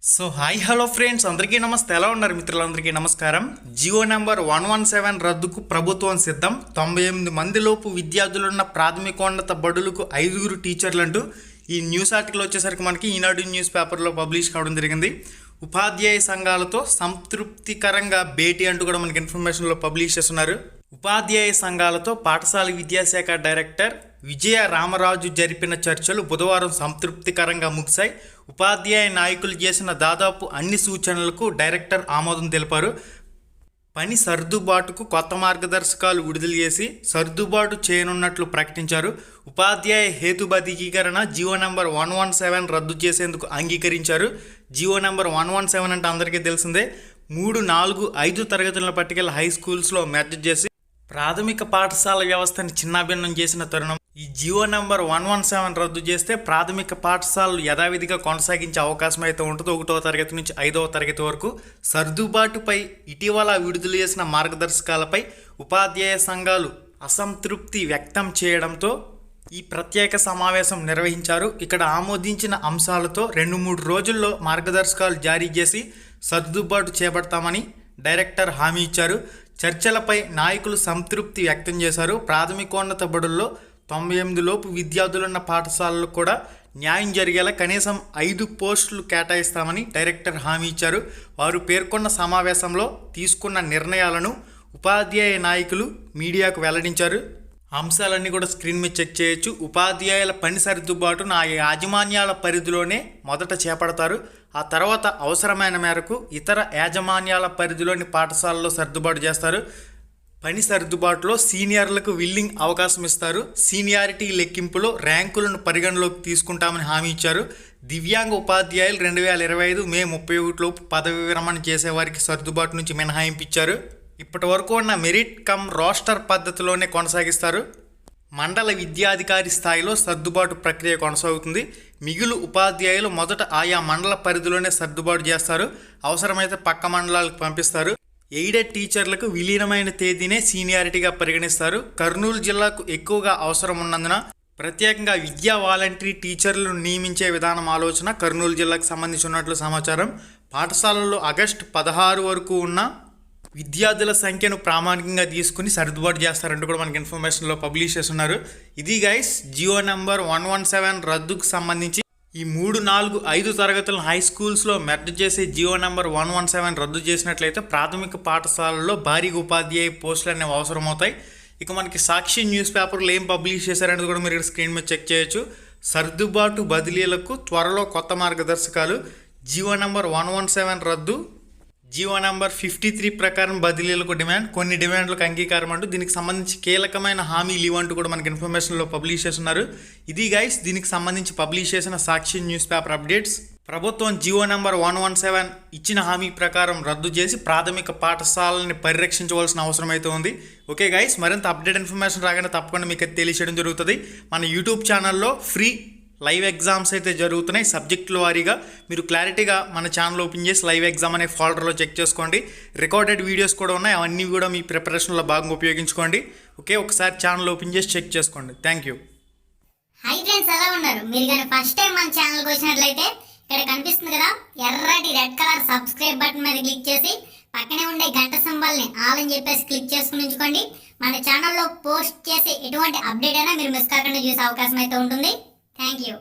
So hi hello friends, అందరికీ నమస్తే. ఎలా ఉన్నారు మిత్రులందరికీ నమస్కారం. జియో నెంబర్ 117 రద్దుకు ప్రభుత్వం సిద్ధం. 98 మందిలోపు విద్యార్థులున్న ప్రాథమికోన్నత బడులకు 5 టీచర్లంటూ ఈ న్యూస్ ఆర్టికల్ వచ్చేసరికి మనకి ఈనాడు న్యూస్ పేపర్లో పబ్లిష్ కావడం జరిగింది. ఉపాధ్యాయ సంఘాలతో సంతృప్తికరంగా భేటీ అంటూ కూడా మనకి ఇన్ఫర్మేషన్లో పబ్లిష్ చేస్తున్నారు. ఉపాధ్యాయ సంఘాలతో పాఠశాల విద్యాశాఖ డైరెక్టర్ విజయ రామరాజు జరిపిన చర్చలు బుధవారం సంతృప్తికరంగా ముగిశాయి. ఉపాధ్యాయ నాయకులు చేసిన దాదాపు అన్ని సూచనలకు డైరెక్టర్ ఆమోదం తెలిపారు. పని సర్దుబాటుకు కొత్త మార్గదర్శకాలు విడుదల చేసి సర్దుబాటు చేయనున్నట్లు ప్రకటించారు. ఉపాధ్యాయ హేతుబద్ధీకరణ జియో నెంబర్ 117 రద్దు చేసేందుకు అంగీకరించారు. జియో నెంబర్ 117 అంటే అందరికీ తెలిసిందే. 3, 4, 5 తరగతులను పట్టుకెళ్ళి హై స్కూల్స్లో మెర్జ్ చేసి ప్రాథమిక పాఠశాల వ్యవస్థని చిన్నాభిన్నం చేసిన తరుణం ఈ జియో నెంబర్ 117 రద్దు చేస్తే ప్రాథమిక పాఠశాలలు యథావిధిగా కొనసాగించే అవకాశం అయితే ఉంటుంది. 1వ తరగతి నుంచి 5వ తరగతి వరకు సర్దుబాటుపై ఇటీవల విడుదల చేసిన మార్గదర్శకాలపై ఉపాధ్యాయ సంఘాలు అసంతృప్తి వ్యక్తం చేయడంతో ఈ ప్రత్యేక సమావేశం నిర్వహించారు. ఇక్కడ ఆమోదించిన అంశాలతో 2-3 రోజుల్లో మార్గదర్శకాలు జారీ చేసి సర్దుబాటు చేపడతామని డైరెక్టర్ హామీ ఇచ్చారు. చర్చలపై నాయకులు సంతృప్తి వ్యక్తం చేశారు. ప్రాథమికోన్నత బడుల్లో 98 లోపు విద్యార్థులున్న పాఠశాలలకు కూడా న్యాయం జరిగేలా కనీసం 5 పోస్టులు కేటాయిస్తామని డైరెక్టర్ హామీ ఇచ్చారు. వారు పేర్కొన్న సమావేశంలో తీసుకున్న నిర్ణయాలను ఉపాధ్యాయ నాయకులు మీడియాకు వెల్లడించారు. అంశాలన్నీ కూడా స్క్రీన్ మీద చెక్ చేయొచ్చు. ఉపాధ్యాయుల పని సర్దుబాటును ఆ యాజమాన్యాల పరిధిలోనే మొదట చేపడతారు. ఆ తర్వాత అవసరమైన మేరకు ఇతర యాజమాన్యాల పరిధిలోని పాఠశాలలో సర్దుబాటు చేస్తారు. పని సర్దుబాటులో సీనియర్లకు విల్లింగ్ అవకాశం ఇస్తారు. సీనియారిటీ లెక్కింపులో ర్యాంకులను పరిగణలోకి తీసుకుంటామని హామీ ఇచ్చారు. దివ్యాంగ ఉపాధ్యాయులు 2025 మే 31 లోపు పదవి విరమణ చేసేవారికి సర్దుబాటు నుంచి మినహాయింపు ఇచ్చారు. ఇప్పటి వరకు ఉన్న మెరిట్ కమ్ రోస్టర్ పద్ధతిలోనే కొనసాగిస్తారు. మండల విద్యాధికారి స్థాయిలో సర్దుబాటు ప్రక్రియ కొనసాగుతుంది. మిగులు ఉపాధ్యాయులు మొదట ఆయా మండల పరిధిలోనే సర్దుబాటు చేస్తారు. అవసరమైతే పక్క మండలాలకు పంపిస్తారు. ఎయిడెడ్ టీచర్లకు విలీనమైన తేదీనే సీనియారిటీగా పరిగణిస్తారు. కర్నూలు జిల్లాకు ఎక్కువగా అవసరం ఉన్నందున ప్రత్యేకంగా విద్యా వాలంటరీ టీచర్లను నియమించే విధానం ఆలోచన కర్నూలు జిల్లాకు సంబంధించి ఉన్నట్లు సమాచారం. పాఠశాలల్లో ఆగస్టు 16 వరకు ఉన్న విద్యార్థుల సంఖ్యను ప్రామాణికంగా తీసుకుని సర్దుబాటు చేస్తారంటూ కూడా మనకి ఇన్ఫర్మేషన్లో పబ్లిష్ చేస్తున్నారు. ఇది గైస్ జియో నెంబర్ 117 రద్దుకు సంబంధించి ఈ 3, 4, 5 తరగతులను హై స్కూల్స్లో మెర్జ్ చేసి జియో నెంబర్ 117 రద్దు చేసినట్లయితే ప్రాథమిక పాఠశాలల్లో భారీగా ఉపాధ్యాయ పోస్టులు అనేవి అవసరమవుతాయి. ఇక మనకి సాక్షి న్యూస్ పేపర్లో ఏం పబ్లిష్ చేశారనేది కూడా మీరు స్క్రీన్ మీద చెక్ చేయొచ్చు. సర్దుబాటు బదిలీలకు త్వరలో కొత్త మార్గదర్శకాలు. జియో నెంబర్ 117 రద్దు. జియో నెంబర్ 53 ప్రకారం బదిలీలకు డిమాండ్. కొన్ని డిమాండ్లకు అంగీకారం అంటూ దీనికి సంబంధించి కీలకమైన హామీలు ఇవ్వంటూ కూడా మనకి ఇన్ఫర్మేషన్లో పబ్లిష్ చేస్తున్నారు. ఇది గైస్ దీనికి సంబంధించి పబ్లిష్ చేసిన సాక్షి న్యూస్ పేపర్ అప్డేట్స్. ప్రభుత్వం జియో నెంబర్ 117 ఇచ్చిన హామీ ప్రకారం రద్దు చేసి ప్రాథమిక పాఠశాలని పరిరక్షించవలసిన అవసరం అయితే ఉంది. ఓకే గైస్, మరింత అప్డేట్ ఇన్ఫర్మేషన్ రాగానే తప్పకుండా మీకు అది తెలియచేయడం జరుగుతుంది. మన యూట్యూబ్ ఛానల్లో ఫ్రీ లైవ్ ఎగ్జామ్స్ అయితే జరుగుతున్నాయి. సబ్జెక్టుల వారీగా మీరు క్లారిటీగా మన ఛానల్ ఓపెన్ చేసి లైవ్ ఎగ్జామ్ అనే ఫోల్డర్లో చెక్ చేసుకోండి. రికార్డెడ్ వీడియోస్ కూడా ఉన్నాయి, అవన్నీ కూడా మీ ప్రిపరేషన్లో బాగా ఉపయోగించుకోండి. ఓకే, ఒకసారి ఛానల్ ఓపెన్ చేసి చెక్ చేసుకోండి. Thank you. హై ఫ్రెండ్స్, ఎలా ఉన్నారు? మీరు కానీ ఫస్ట్ టైం మన ఛానల్కి వచ్చినట్లయితే ఇక్కడ కనిపిస్తుంది కదా ఎర్రటి రెడ్ కలర్ సబ్స్క్రైబ్ బటన్ మీద క్లిక్ చేసి పక్కనే ఉండే గంట సింబల్ని ఆల్ అని చెప్పేసి క్లిక్ చేసుకుని ఉంచుకోండి. మన ఛానల్లో పోస్ట్ చేసే ఎటువంటి అప్డేట్ అయినా మీరు మిస్ కాకుండా చూసే అవకాశం అయితే ఉంటుంది. Thank you.